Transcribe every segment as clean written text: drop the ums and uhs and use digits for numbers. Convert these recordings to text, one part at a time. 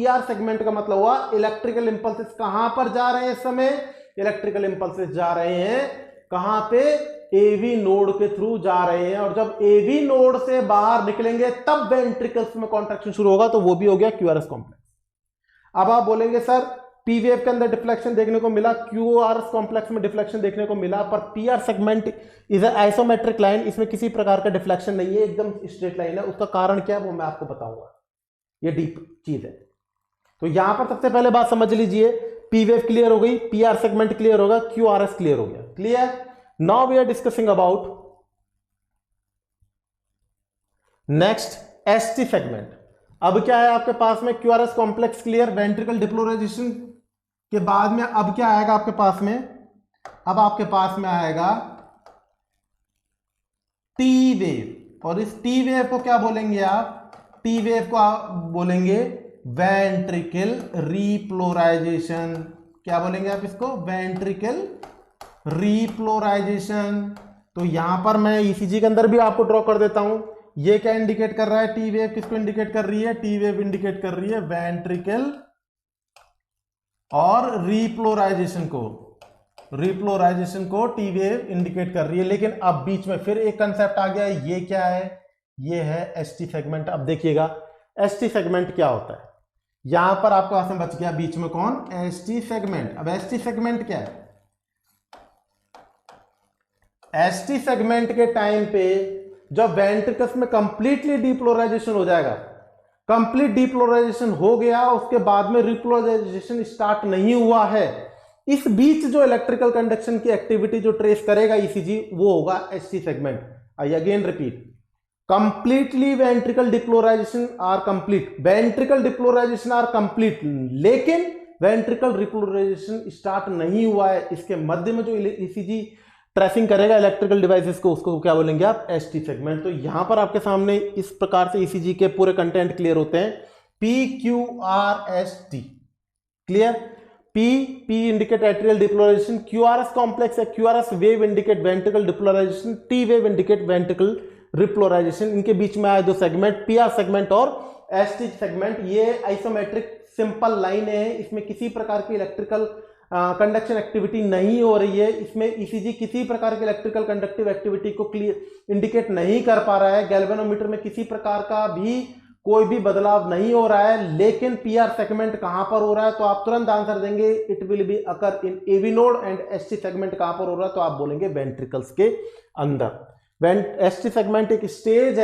PR segment का मतलब हुआ इलेक्ट्रिकल इंपल्सेस कहां पर जा रहे हैं इस समय, इलेक्ट्रिकल इंपल्सेस जा रहे हैं कहां पे, एवी नोड के थ्रू जा रहे हैं, और जब एवी नोड से बाहर निकलेंगे तब वेंट्रिकल्स में कॉन्ट्रैक्शन शुरू होगा, तो वो भी हो गया क्यूआरएस कॉम्प्लेक्स। अब आप बोलेंगे सर पी वेव के अंदर डिफ्लेक्शन देखने को मिला, क्यूआरएस कॉम्प्लेक्स में डिफ्लेक्शन देखने को मिला, पर PR segment is isometric line, इसमें किसी प्रकार का डिफ्लेक्शन नहीं है, एकदम स्ट्रेट लाइन है। उसका कारण क्या है वो मैं आपको बताऊंगा, ये डीप चीज है। तो यहां पर सबसे पहले बात समझ लीजिए, पी वेव क्लियर हो गई, पीआर सेगमेंट क्लियर होगा, क्यूआरएस क्लियर हो गया। Clear? Now we are discussing about next ST segment. अब क्या है आपके पास में, QRS complex clear, ventricle depolarisation के बाद में अब क्या आएगा आपके पास में, अब आपके पास में आएगा टी वेव, और इस टी वेव को क्या बोलेंगे आप, टी वेव को आप बोलेंगे वेंट्रिकल रीप्लोराइजेशन। क्या बोलेंगे आप इसको, वेंट्रिकल रीप्लोराइजेशन। तो यहां पर मैं ईसीजी के अंदर भी आपको ड्रॉ कर देता हूं, ये क्या इंडिकेट कर रहा है, टी वेव किसको इंडिकेट कर रही है, टी वेव इंडिकेट कर रही है वेंट्रिकल और रीप्लोराइजेशन को टी वेव इंडिकेट कर रही है। लेकिन अब बीच में फिर एक कंसेप्ट आ गया, ये क्या है, ये है एसटी सेगमेंट। अब देखिएगा एसटी सेगमेंट क्या होता है, यहां पर आपके पास में बच गया बीच में कौन, एसटी सेगमेंट। अब एसटी सेगमेंट क्या है, एसटी सेगमेंट के टाइम पे जब वेंट्रिकल्स में कंप्लीटली डीपोलराइजेशन हो जाएगा, कंप्लीट डीपोलराइजेशन हो गया, उसके बाद में रिपोलराइजेशन स्टार्ट नहीं हुआ है, इस बीच जो इलेक्ट्रिकल कंडक्शन की एक्टिविटी जो ट्रेस करेगा ईसीजी, वो होगा ST segment. I again repeat, completely ventricle depolarization are complete, ventricle depolarization are complete, लेकिन वेंट्रिकल रिपोलराइजेशन स्टार्ट नहीं हुआ है, इसके मध्य में जो ईसीजी ट्रेसिंग करेगा इलेक्ट्रिकल डिवाइसेस को, उसको क्या बोलेंगे आप, एसटी सेगमेंट। तो यहां पर आपके सामने इस प्रकार से ईसीजी के पूरे कंटेंट क्लियर होते हैं, P Q R S T. Clear? P indicate atrial depolarisation, QRS complex है, QRS wave indicate ventricle depolarisation, T wave indicate ventricle repolarisation. इनके बीच में आए दो सेगमेंट, पीआर सेगमेंट और एसटी सेगमेंट, ये आइसोमेट्रिक सिंपल लाइन है, इसमें किसी प्रकार की इलेक्ट्रिकल कंडक्शन एक्टिविटी नहीं हो रही है, इसमें ईसीजी किसी प्रकार की इलेक्ट्रिकल कंडक्टिव एक्टिविटी को क्लियर इंडिकेट नहीं कर पा रहा है, गैल्वेनोमीटर में किसी प्रकार का भी कोई भी बदलाव नहीं हो रहा है, लेकिन पीआर सेगमेंट कहां पर हो रहा है, तो आप तुरंत आंसर देंगे it will be occur in AV node, and ST segment कहां पर हो रहा है, तो आप बोलेंगे वेंट्रिकल्स के अंदर। एसटी सेगमेंट एक स्टेज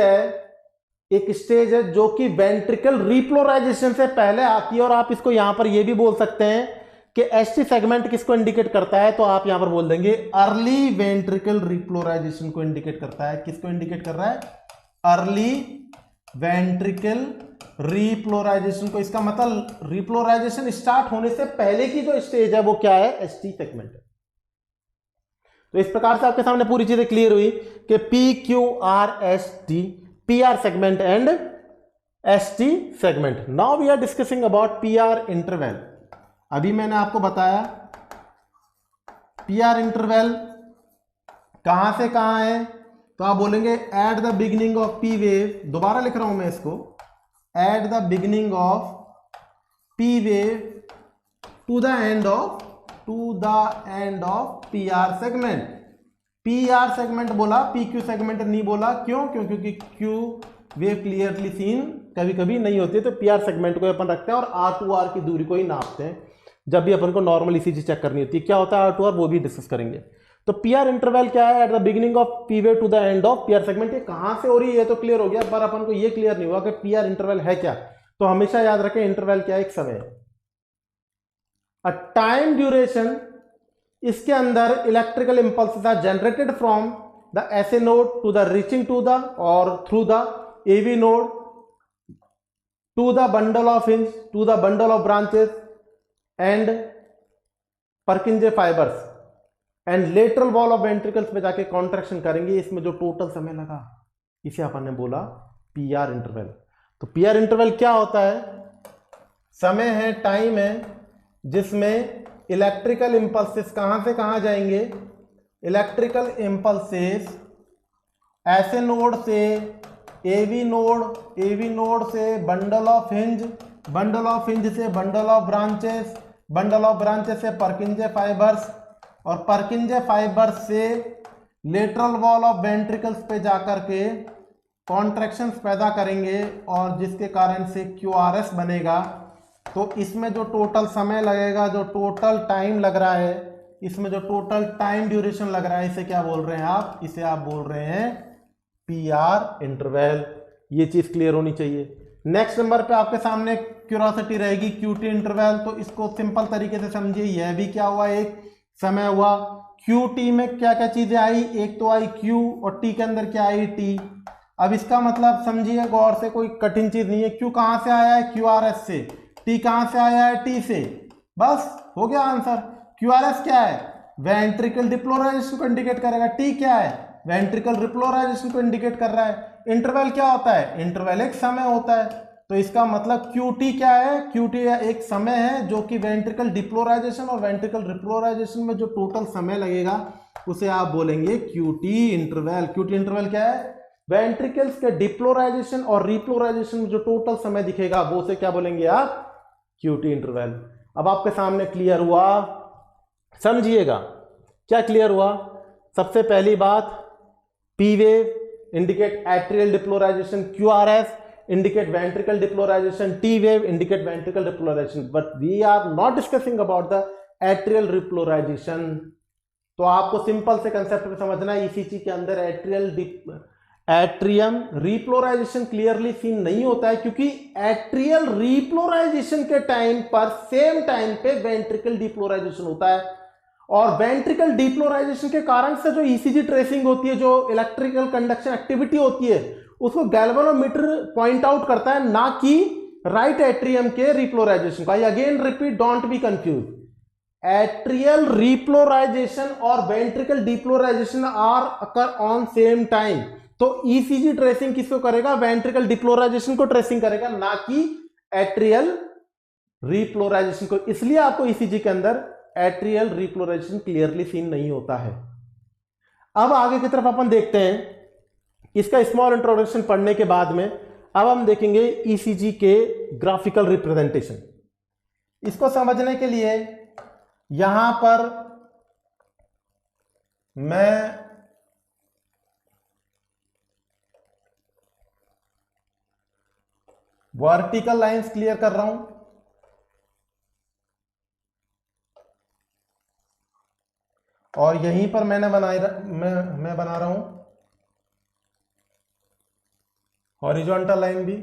है जो कि वेंट्रिकल रिपोलराइजेशन से पहले आती है, और आप इसको यहां पर यह भी बोल सकते हैं कि एसटी सेगमेंट किसको इंडिकेट करता है, तो आप यहां पर बोल देंगे अर्ली वेंट्रिकल रिपोलराइजेशन को इंडिकेट करता है। किसको इंडिकेट कर रहा है, अर्ली वेंट्रिकल रिपोलराइजेशन को। इसका मतलब रिपोलराइजेशन स्टार्ट होने से पहले की जो स्टेज है वो क्या है, एसटी सेगमेंट है। तो इस प्रकार से आपके सामने पूरी चीजें क्लियर हुई कि P Q R S T, PR segment and ST segment. Now we are discussing about PR interval. अभी मैंने आपको बताया पीआर इंटरवल कहां से कहां है, तो आप बोलेंगे at the beginning of P wave, दोबारा लिख रहा हूं मैं इसको, at the beginning of P wave to the end of PR segment. PR segment बोला, पी क्यू सेगमेंट नहीं बोला, क्यों? क्योंकि क्यू वेव क्लियरली सीन कभी कभी नहीं होती है, तो पीआर सेगमेंट को अपन रखते हैं और आर टू आर की दूरी को ही नापते हैं जब भी अपन को नॉर्मल ईसीजी चेक करनी होती है। क्या होता है आर टू आर, वो भी डिस्कस करेंगे। तो पीआर इंटरवल क्या है, at the beginning of P wave to the end of PR segment. ये कहां से हो रही है तो क्लियर हो गया, पर अपन को ये क्लियर नहीं हुआ कि पीआर इंटरवल है क्या। तो हमेशा याद रखें इंटरवल क्या है, एक समय, अ टाइम ड्यूरेशन, इसके अंदर electrical impulses are generated from the SA node to the reaching to the और through the AV node to the bundle of hinge to the bundle of branches and Purkinje fibres and lateral wall of ventricles में जाके contraction करेंगे। इसमें जो total समय लगा इसे अपन ने बोला पीआर इंटरवल। तो पीआर इंटरवल क्या होता है, समय है, टाइम है, जिसमें इलेक्ट्रिकल इंपल्सेस कहां से कहां जाएंगे, इलेक्ट्रिकल इंपल्सेस ऐसे नोड से एवी नोड से bundle of hinge bundle of hinge से bundle of branches, bundle of branches से परकिंजे फाइबर्स, और परकिंजे फाइबर्स से लेटरल वॉल ऑफ वेंट्रिकल्स पे जाकर के कॉन्ट्रैक्शंस पैदा करेंगे और जिसके कारण से QRS बनेगा। तो इसमें जो टोटल समय लगेगा, जो टोटल टाइम लग रहा है, इसमें जो टोटल टाइम ड्यूरेशन लग रहा है, इसे क्या बोल रहे हैं आप? इसे आप बोल रहे हैं PR इंटरवल। ये चीज क्लियर होनी चाहिए। नेक्स्ट नंबर पे आपके सामने क्यूरोसिटी रहेगी QT इंटरवल। तो इसको सिंपल तरीके से समझिए, यह भी क्या हुआ? एक समय हुआ। QT में क्या क्या चीजें आई? एक तो आई Q और T के अंदर क्या आई? T। अब इसका मतलब समझिए गौर से, कोई कठिन चीज नहीं है। Q कहां से आया है? QRS से। T कहां से आया है? T से। बस हो गया आंसर। QRS क्या है? वेंट्रिकल डिप्लोराइजेशन को इंडिकेट करेगा। T क्या है? वेंट्रिकल रिप्लोराइजेशन को इंडिकेट कर रहा है। इंटरवल क्या होता है? इंटरवल एक समय होता है। तो इसका मतलब QT क्या है? QT एक समय है जो कि वेंट्रिकल डिप्लोराइजेशन और वेंट्रिकल रिप्लोराइजेशन में जो टोटल समय लगेगा उसे आप बोलेंगे QT इंटरवल। QT इंटरवल क्या है? वेंट्रिकल्स के डिप्लोराइजेशन और रिप्लोराइजेशन में जो टोटल समय दिखेगा वो से क्या बोलेंगे आप? QT interval. अब आपके सामने क्लियर हुआ? समझिएगा क्या क्लियर हुआ। सबसे पहली बात, P wave indicate atrial depolarization, QRS indicate ventricle depolarization, T wave indicate ventricle depolarization, but we are not discussing about the atrial repolarization। तो आपको सिंपल से कंसेप्ट में समझना है, ECG के अंदर एट्रियम रिप्लोराइजेशन क्लियरली सीन नहीं होता है, क्योंकि एट्रियल रिप्लोराइजेशन के टाइम पर सेम टाइम पे वेंट्रिकल डिप्लोराइजेशन होता है, और वेंट्रिकल डिप्लोराइजेशन के कारण से जो ECG ट्रेसिंग होती है, जो इलेक्ट्रिकल कंडक्शन एक्टिविटी होती है, उसको गैल्वेनोमीटर पॉइंट आउट करता है, ना कि राइट एट्रियम के रिप्लोराइजेशन को। I again repeat, don't be confuse. Atrial repolarisation और ventricle depolarisation are occur on same time. तो ECG ट्रेसिंग किसको करेगा? वेंट्रिकल डिप्लोराइजेशन को ट्रेसिंग करेगा, ना कि एट्रियल रिप्लोराइजेशन को। इसलिए आपको ECG के अंदर एट्रियल रिप्लोराइजेशन क्लियरली सीन नहीं होता है। अब आगे की तरफ अपन देखते हैं। इसका स्मॉल इंट्रोडक्शन पढ़ने के बाद में अब हम देखेंगे ECG के ग्राफिकल रिप्रेजेंटेशन। इसको समझने के लिए यहां पर मैं वर्टिकल लाइंस क्लियर कर रहा हूं, और यहीं पर मैं बना रहा हूं हॉरिजॉन्टल लाइन भी।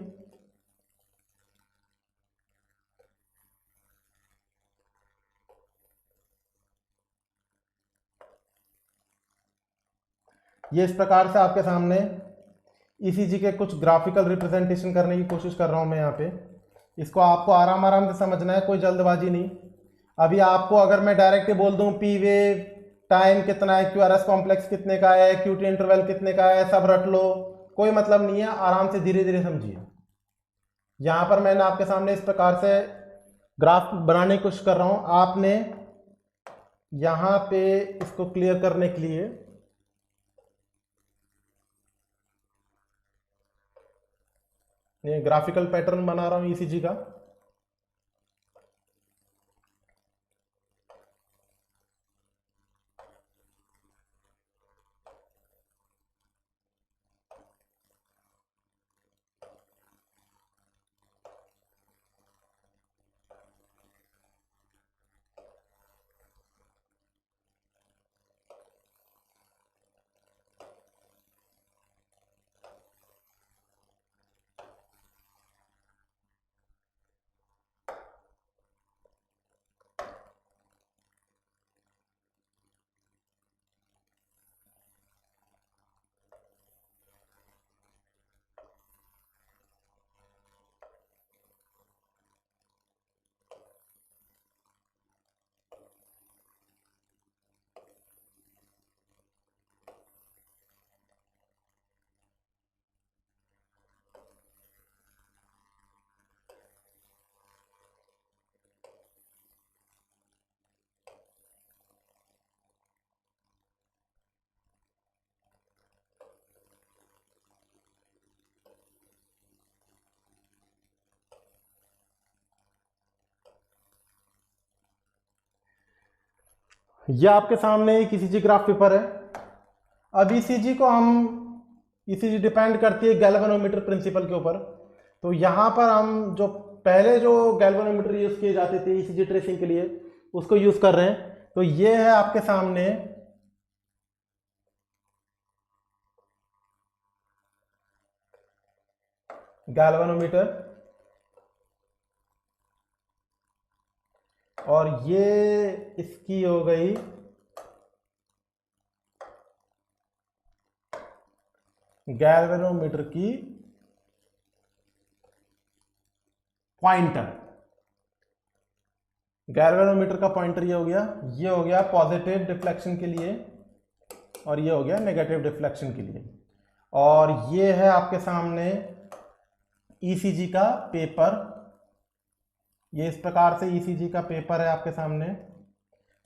ये इस प्रकार से आपके सामने ECG के कुछ ग्राफिकल रिप्रेजेंटेशन करने की कोशिश कर रहा हूं मैं यहाँ पे। इसको आपको आराम आराम से समझना है, कोई जल्दबाजी नहीं। अभी आपको अगर मैं डायरेक्ट बोल दूं P वेव टाइम कितना है, QRS कॉम्प्लेक्स कितने का है, QT इंटरवल कितने का है, सब रट लो, कोई मतलब नहीं है। आराम से धीरे धीरे समझिए। यहां पर मैंने आपके सामने इस प्रकार से ग्राफ बनाने की कोशिश कर रहा हूं। आपने यहां पे इसको क्लियर करने के लिए ये ग्राफिकल पैटर्न बना रहा हूं ECG का। ये आपके सामने एक ईसीजी ग्राफ पेपर है। अब ईसीजी को हम, ईसीजी डिपेंड करती है गैल्वेनोमीटर प्रिंसिपल के ऊपर। तो यहाँ पर हम जो पहले जो गैल्वेनोमीटर यूज किए जाते थे ईसीजी ट्रेसिंग के लिए उसको यूज कर रहे हैं। तो ये है आपके सामने गैल्वेनोमीटर, और ये इसकी हो गई गैल्वेनोमीटर की पॉइंटर। गैल्वेनोमीटर का पॉइंटर ये हो गया पॉजिटिव डिफ्लेक्शन के लिए, और ये हो गया नेगेटिव डिफ्लेक्शन के लिए। और ये है आपके सामने ईसीजी का पेपर। ये इस प्रकार से ईसीजी का पेपर है आपके सामने,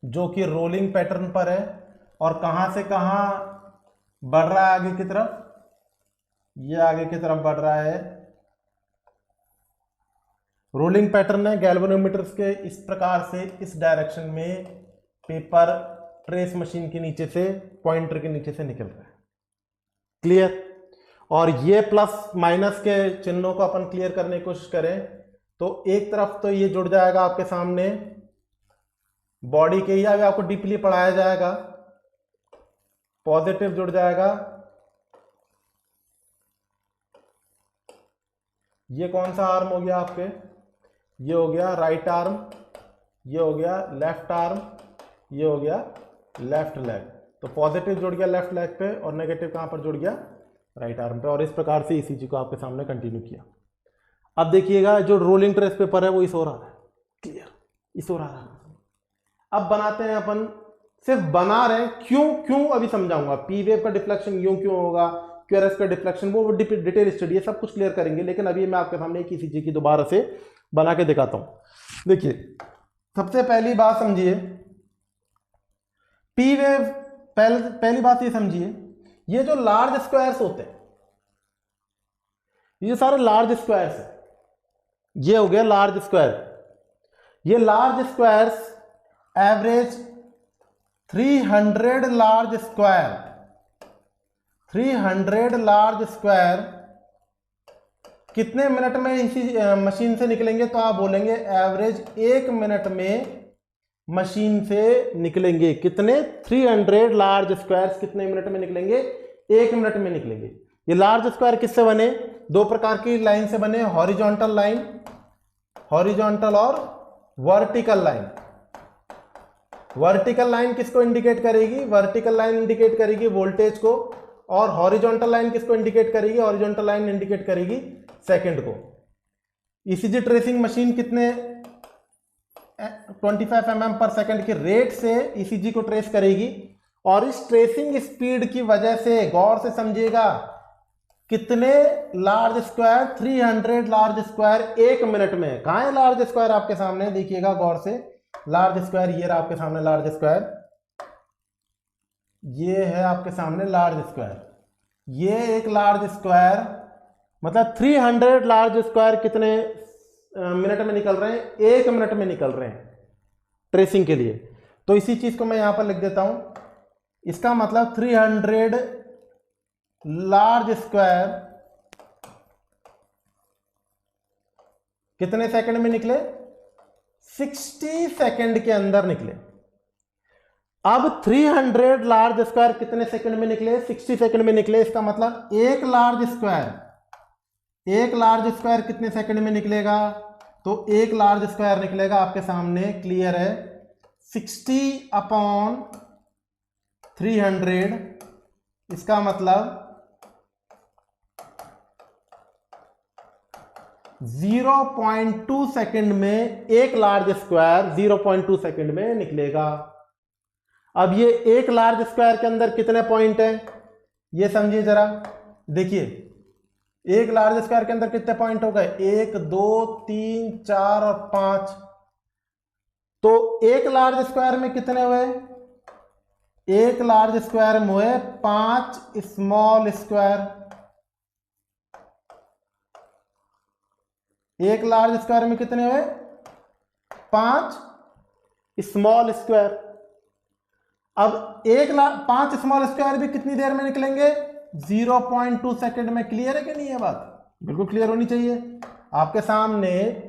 जो कि रोलिंग पैटर्न पर है, और कहां से कहां बढ़ रहा है आगे की तरफ, ये आगे की तरफ बढ़ रहा है। रोलिंग पैटर्न है गैल्वेनोमीटर्स के। इस प्रकार से इस डायरेक्शन में पेपर ट्रेस मशीन के नीचे से, पॉइंटर के नीचे से निकल रहा है। क्लियर? और ये प्लस माइनस के चिन्हों को अपन क्लियर करने की कोशिश करें तो एक तरफ तो ये जुड़ जाएगा आपके सामने बॉडी के, या आपको डीपली पढ़ाया जाएगा, पॉजिटिव जुड़ जाएगा। ये कौन सा आर्म हो गया आपके, ये हो गया राइट आर्म, ये हो गया लेफ्ट आर्म, ये हो गया लेफ्ट लेग। तो पॉजिटिव जुड़ गया लेफ्ट लेग पे और नेगेटिव कहां पर जुड़ गया, राइट आर्म पे। और इस प्रकार से ईसीजी को आपके सामने कंटिन्यू किया। अब देखिएगा जो रोलिंग ट्रेस पेपर है वो इस ओर आ रहा है। क्लियर? इस ओर आ रहा है। अब बनाते हैं अपन, सिर्फ बना रहे हैं, क्यों अभी समझाऊंगा। पी वेव का डिफ्लेक्शन यूं क्यों होगा, क्यूआरएस का डिफ्लेक्शन, वो डिटेल स्टडी है, सब कुछ क्लियर करेंगे। लेकिन अभी मैं आपके सामने एक ईसीजी की दोबारा से बना के दिखाता हूं। देखिए सबसे पहली बात समझिए, पी वेव, पहली बात ये समझिए, ये जो लार्ज स्क्वायर्स होते हैं, ये सारे लार्ज स्क्वायर्स है। ये हो गया लार्ज स्क्वायर। ये large squares average 300 large square, 300 large square कितने मिनट में इसी मशीन से निकलेंगे? तो आप बोलेंगे एवरेज 1 मिनट में मशीन से निकलेंगे। कितने? 300 लार्ज स्क्वायर्स कितने मिनट में निकलेंगे? 1 मिनट में निकलेंगे। ये लार्ज स्क्वायर किससे बने? दो प्रकार की लाइन से बने, हॉरिजॉन्टल लाइन, हॉरिजॉन्टल और वर्टिकल लाइन। वर्टिकल लाइन किसको इंडिकेट करेगी? वर्टिकल लाइन इंडिकेट करेगी वोल्टेज को, और हॉरिजॉन्टल लाइन किसको इंडिकेट करेगी? हॉरिजॉन्टल लाइन इंडिकेट करेगी सेकंड को। ईसीजी ट्रेसिंग मशीन कितने 25 mm पर सेकंड के रेट से ईसीजी को ट्रेस करेगी, और इस ट्रेसिंग स्पीड की वजह से, गौर से समझिएगा, कितने large square? 300 large square 1 minute में। कहां है लार्ज स्क्वायर? आपके सामने देखिएगा गौर से, लार्ज स्क्वायर ये रहा आपके सामने लार्ज स्क्वायर, ये है आपके सामने लार्ज स्क्वायर। ये एक लार्ज स्क्वायर, मतलब 300 लार्ज स्क्वायर कितने मिनट में निकल रहे हैं? 1 मिनट में निकल रहे हैं ट्रेसिंग के लिए। तो इसी चीज को मैं यहां पर लिख देता हूं। इसका मतलब 300 लार्ज स्क्वायर कितने सेकंड में निकले? 60 सेकंड के अंदर निकले। अब 300 लार्ज स्क्वायर कितने सेकंड में निकले? 60 सेकंड में निकले। इसका मतलब एक लार्ज स्क्वायर कितने सेकंड में निकलेगा? तो एक लार्ज स्क्वायर निकलेगा आपके सामने, क्लियर है, 60/300। इसका मतलब 0.2 सेकंड में एक लार्ज स्क्वायर 0.2 सेकंड में निकलेगा। अब ये एक लार्ज स्क्वायर के अंदर कितने पॉइंट हैं ये समझिए जरा। देखिए एक लार्ज स्क्वायर के अंदर कितने पॉइंट हो गए? 1 2 3 4 और 5। तो एक लार्ज स्क्वायर में कितने हुए? एक लार्ज स्क्वायर में हुए 5 स्मॉल स्क्वायर। एक लार्ज स्क्वायर में कितने हुए? 5 स्मॉल स्क्वायर। अब 5 स्मॉल स्क्वायर भी कितनी देर में निकलेंगे? 0.2 सेकेंड में। क्लियर है कि नहीं? है बात बिल्कुल क्लियर होनी चाहिए। आपके सामने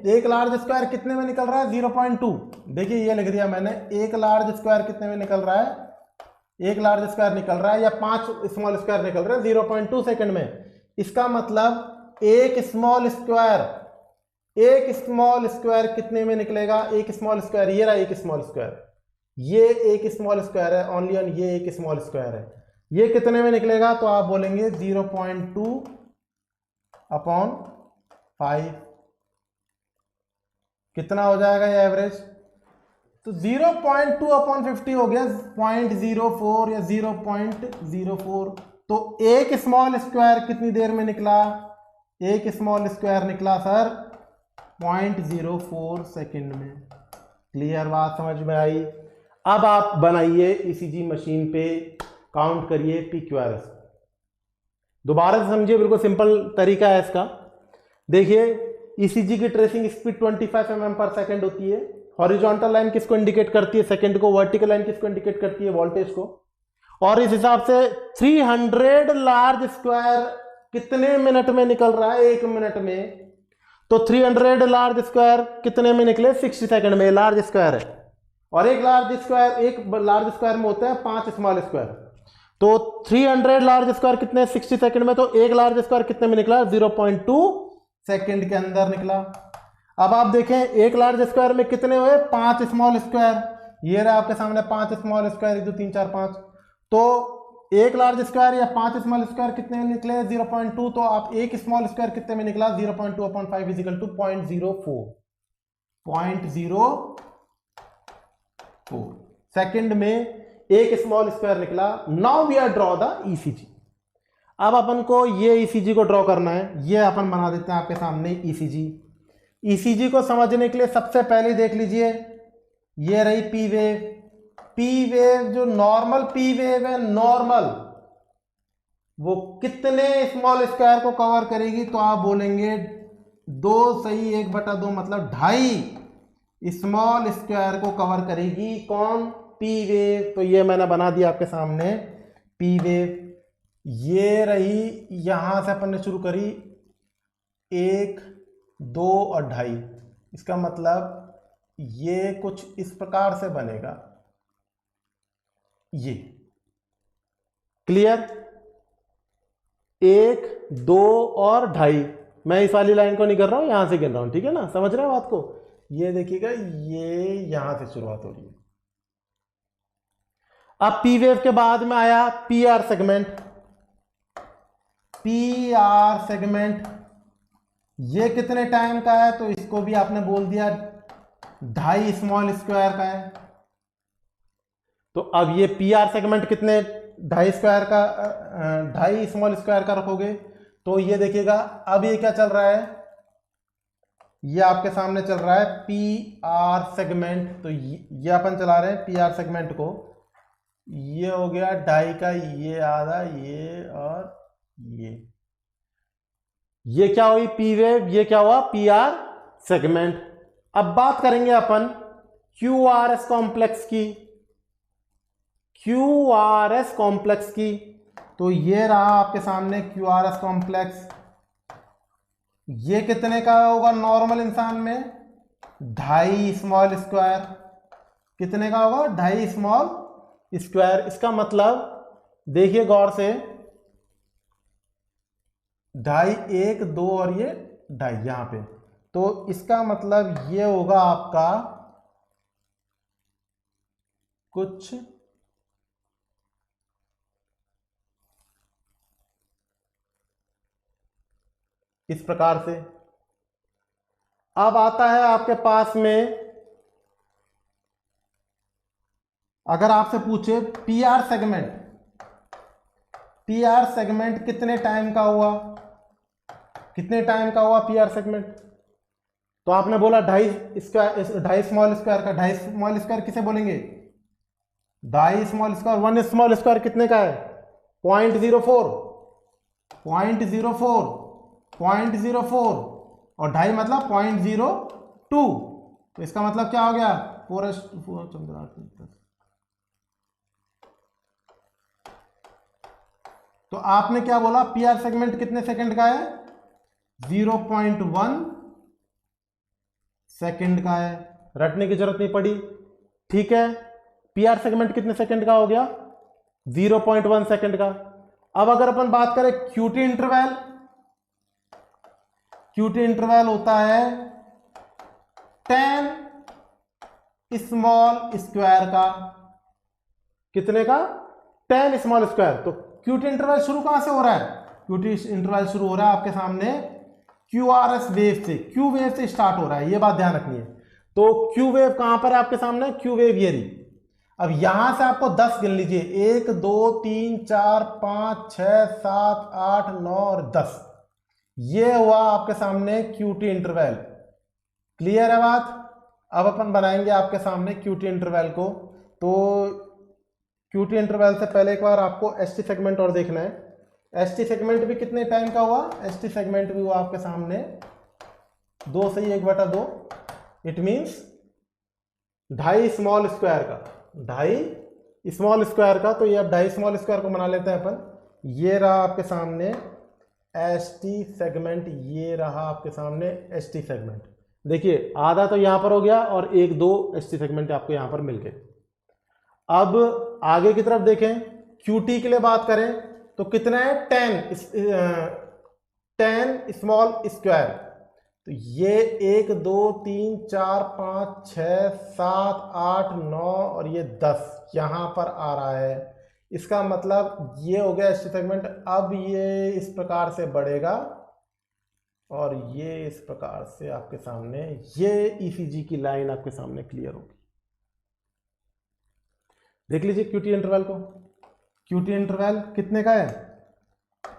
एक लार्ज स्क्वायर कितने में निकल रहा है? 0.2। देखिए ये लिख दिया मैंने, एक लार्ज स्क्वायर कितने में निकल रहा है? एक लार्ज स्क्वायर निकल रहा है या 5 स्मॉल स्क्वायर निकल रहा है 0.2 सेकेंड में। इसका मतलब एक स्मॉल स्क्वायर कितने में निकलेगा? एक स्मॉल स्क्वायर, ये रहा एक स्मॉल स्क्वायर, ये एक स्मॉल स्क्वायर है, ओनली ऑन ये एक स्मॉल स्क्वायर है, ये कितने में निकलेगा? तो आप बोलेंगे 0.2/5। कितना हो जाएगा ये एवरेज? तो 0.2/50 हो गया 0.04 या 0.04। तो एक स्मॉल स्क्वायर कितनी देर में निकला? एक स्मॉल स्क्वायर निकला सर 0.04 सेकेंड में। क्लियर बात समझ में आई? अब आप बनाइए ईसीजी मशीन पे, काउंट करिए PQRS। दोबारा से समझिए, बिल्कुल सिंपल तरीका है इसका। देखिए ईसीजी की ट्रेसिंग स्पीड 25 mm पर सेकेंड होती है। हॉरिजॉन्टल लाइन किसको इंडिकेट करती है? सेकेंड को। वर्टिकल लाइन किसको इंडिकेट करती है? वोल्टेज को। और इस हिसाब से 300 लार्ज स्क्वायर कितने मिनट में निकल रहा है? 1 मिनट में। तो 300 लार्ज स्क्वायर कितने में निकले? 60 सेकेंड में। लार्ज स्क्वायर है, और एक लार्ज स्क्वायर में होता है 5 स्मॉल स्क्वायर। तो 300 लार्ज स्क्वायर कितने? 60 सेकंड में। तो एक लार्ज स्क्वायर कितने में निकला? 0.2 सेकंड के अंदर निकला। अब आप देखें एक लार्ज स्क्वायर में कितने हुए? 5 स्मॉल स्क्वायर। ये रहा आपके सामने 5 स्मॉल स्क्वायर, 1 2 3 4 5। तो एक लार्ज स्क्वायर या 5 स्मॉल स्क्वायर कितने में निकले? 0.2। तो आप एक स्मॉल स्क्वायर कितने में निकला? 0.2/5 = 0.04 सेकंड में एक स्मॉल स्क्वायर निकला। Now we are draw the ECG. अब अपन को ये ईसीजी को ड्रॉ करना है। ये अपन बना देते हैं आपके सामने ईसीजी। ईसीजी को समझने के लिए सबसे पहले देख लीजिए, ये रही पी वेव। पी वेव जो नॉर्मल पी वेव है, नॉर्मल, वो कितने स्मॉल स्क्वायर को कवर करेगी? तो आप बोलेंगे 2 सही 1/2 मतलब 2.5 स्मॉल स्क्वायर को कवर करेगी। कौन? P wave. तो ये मैंने बना दिया आपके सामने पी वेव। ये रही, यहां से अपन ने शुरू करी 1 2 और 2.5। इसका मतलब ये कुछ इस प्रकार से बनेगा, ये। क्लियर? 1 2 और 2.5। मैं इस वाली लाइन को नहीं कर रहा हूं, यहां से गिन रहा हूं, ठीक है ना? समझ रहे हो बात को? ये देखिएगा, ये यहां से शुरुआत हो रही है। अब पी वेव के बाद में आया पीआर सेगमेंट। पीआर सेगमेंट ये कितने टाइम का है? तो इसको भी आपने बोल दिया 2.5 स्मॉल स्क्वायर का है। तो अब ये पीआर सेगमेंट कितने? 2.5 स्मॉल स्क्वायर का रखोगे। तो ये देखिएगा, अब ये क्या चल रहा है? ये आपके सामने चल रहा है पीआर सेगमेंट। तो ये अपन चला रहे हैं पीआर सेगमेंट को। ये हो गया 2.5 का, ये आधा, ये और ये क्या हुई? P wave. ये क्या हुआ? PR segment. अब बात करेंगे अपन क्यूआरएस कॉम्प्लेक्स की। क्यूआरएस कॉम्प्लेक्स की, तो ये रहा आपके सामने क्यूआरएस कॉम्प्लेक्स। ये कितने का होगा नॉर्मल इंसान में? 2.5 स्मॉल स्क्वायर। कितने का होगा? 2.5 स्मॉल स्क्वायर। इसका मतलब देखिए गौर से, 2.5 1 2 और ये 2.5 यहां पे। तो इसका मतलब ये होगा आपका कुछ इस प्रकार से। अब आता है आपके पास में, अगर आपसे पूछे पीआर सेगमेंट कितने टाइम का हुआ? कितने टाइम का हुआ पीआर सेगमेंट? तो आपने बोला 2.5 स्मॉल स्क्वायर का। 2.5 स्मॉल स्क्वायर किसे बोलेंगे? 2.5 स्मॉल स्क्वायर। 1 स्मॉल स्क्वायर कितने का है? 0.04 और 2.5 मतलब 0.02। तो इसका मतलब क्या हो गया? 4 तो आपने क्या बोला, पी आर सेगमेंट कितने सेकंड का है, 0.1 सेकंड का है, रटने की जरूरत नहीं पड़ी। ठीक है, पी आर सेगमेंट कितने सेकंड का हो गया, 0.1 सेकंड का। अब अगर अपन बात करें क्यूटी इंटरवल, क्यूटी इंटरवल होता है 10 स्मॉल स्क्वायर का, कितने का, 10 स्मॉल स्क्वायर। तो क्यूटी इंटरवल शुरू कहां से हो रहा है, क्यूटी इंटरवल शुरू हो रहा है आपके सामने क्यू आर एस वेव से, क्यू वेव से स्टार्ट हो रहा है, ये बात ध्यान रखनी है। तो क्यू वेव कहां पर है आपके सामने, क्यू वेव ये रही। अब यहां से आपको 10 गिन लीजिए, 1 2 3 4 5 6 7 8 9 और 10, ये हुआ आपके सामने क्यूटी इंटरवल। क्लियर है बात। अब अपन बनाएंगे आपके सामने क्यूटी इंटरवल को। तो क्यूटी इंटरवल से पहले एक बार आपको एसटी सेगमेंट और देखना है। एसटी सेगमेंट भी कितने टाइम का हुआ, एसटी सेगमेंट भी हुआ आपके सामने 2 से 1/2, इट मीन्स 2.5 स्मॉल स्क्वायर का, 2.5 स्मॉल स्क्वायर का। तो ये अब 2.5 स्मॉल स्क्वायर को बना लेते हैं अपन। ये रहा आपके सामने एसटी सेगमेंट, ये रहा आपके सामने एसटी सेगमेंट। देखिए आधा तो यहां पर हो गया और 1 2 एसटी सेगमेंट आपको यहां पर मिल गए। अब आगे की तरफ देखें, क्यूटी के लिए बात करें तो कितना है, 10 स्मॉल स्क्वायर। तो ये 1 2 3 4 5 6 7 8 9 और ये 10 यहां पर आ रहा है। इसका मतलब ये हो गया एसटी सेगमेंट। अब ये इस प्रकार से बढ़ेगा और ये इस प्रकार से आपके सामने, ये ईसीजी की लाइन आपके सामने क्लियर होगी। देख लीजिए क्यूटी इंटरवल को, क्यूटी इंटरवल कितने का है,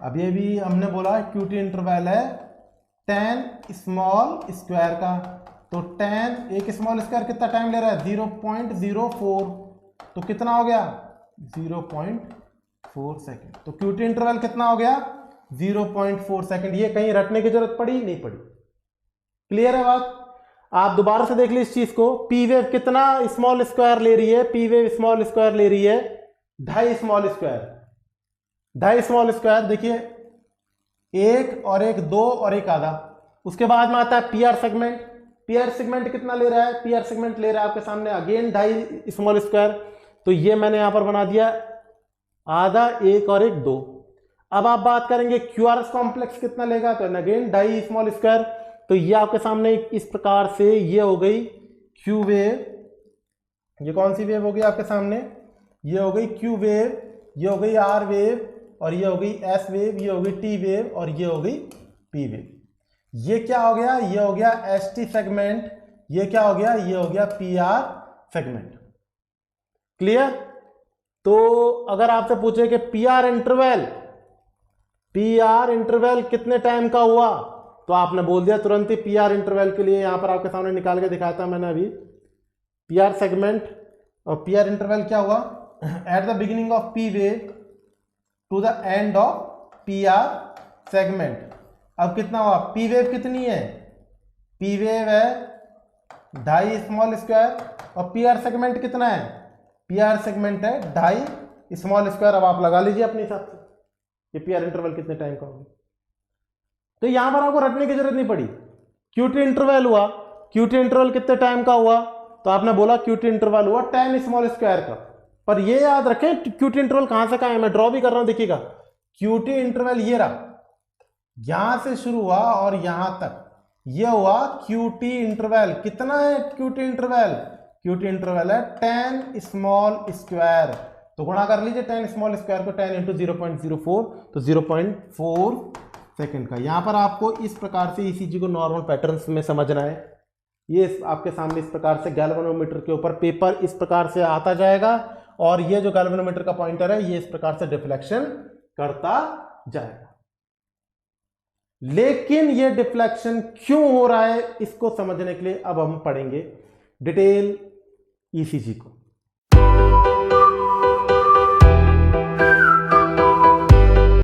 अब ये भी हमने बोला क्यूटी इंटरवल है 10 स्मॉल स्क्वायर का। तो 10 एक स्मॉल स्क्वायर कितना टाइम ले रहा है, 0.04, तो कितना हो गया 0.4 सेकेंड। तो क्यूटी इंटरवल कितना हो गया 0.4 सेकेंड। ये कहीं रटने की जरूरत पड़ी, नहीं पड़ी। क्लियर है बात। आप दोबारा से देख लीजिए इस चीज को, पी वेव कितना स्मॉल स्क्वायर ले रही है, पी वेव स्मॉल स्क्वायर ले रही है 2.5 स्मॉल स्क्वायर, 2.5 स्मॉल स्क्वायर। देखिए 1 और 1 2 और 1 आधा। उसके बाद में आता है P R segment. P R segment कितना ले रहा है, पी आर सेगमेंट ले रहा है आपके सामने अगेन 2.5 स्मॉल स्क्वायर। तो ये मैंने यहां पर बना दिया आधा, 1 और 1 2। अब आप बात करेंगे क्यू आर एस कॉम्प्लेक्स कितना लेगा, तो अगेन 2.5 स्मॉल स्क्वायर। तो ये आपके सामने इस प्रकार से ये हो गई क्यू वेव। ये कौन सी वेव हो गई आपके सामने, ये हो गई क्यू वेव, ये हो गई आर वेव, और ये हो गई एस वेव, ये हो गई टी वेव, और ये हो गई पी वेव। ये क्या हो गया, ये हो गया एस टी सेगमेंट। ये क्या हो गया, ये हो गया पी आर सेगमेंट। क्लियर। तो अगर आपसे पूछे कि पी आर इंटरवल कितने टाइम का हुआ, तो आपने बोल दिया तुरंत ही पी आर इंटरवल के लिए यहां पर आपके सामने निकाल के दिखाया था मैंने अभी, पी आर सेगमेंट। और पी आर इंटरवल क्या हुआ, at the beginning of P wave to the end of P R segment. अब कितना हुआ, पी वेव कितनी है, पी वेव है 2.5 स्मॉल स्क्वायर, और पी आर सेगमेंट कितना है, पी आर सेगमेंट है 2.5 स्मॉल स्क्वायर। अब आप लगा लीजिए अपने हिसाब से ये पी आर इंटरवल कितने टाइम का होगा। तो यहां पर आपको रटने की जरूरत नहीं पड़ी। क्यूटी इंटरवल हुआ, क्यूटी इंटरवल कितने टाइम का हुआ, तो आपने बोला क्यूटी इंटरवल हुआ 10 स्मॉल स्क्वायर का। पर ये याद रखें क्यूटी इंटरवल कहां से कहां है, मैं ड्रॉ भी कर रहा हूं, देखिएगा क्यूटी इंटरवल ये रहा, यहां से शुरू हुआ और यहां तक ये हुआ क्यूटी इंटरवल। कितना है क्यूटी इंटरवल, क्यूटी इंटरवल है 10 स्मॉल स्क्वायर। तो गुणा कर लीजिए 10 स्मॉल स्क्वायर को 10 इंटू 0.04, तो 0.4 सेकंड का। यहां पर आपको इस प्रकार से ईसीजी को नॉर्मल पैटर्न्स में समझना है। ये आपके सामने इस प्रकार से गैल्वेनोमीटर के ऊपर पेपर इस प्रकार से आता जाएगा, और ये जो गैल्वेनोमीटर का पॉइंटर है ये इस प्रकार से डिफ्लेक्शन करता जाएगा। लेकिन ये डिफ्लेक्शन क्यों हो रहा है, इसको समझने के लिए अब हम पढ़ेंगे डिटेल ईसीजी को।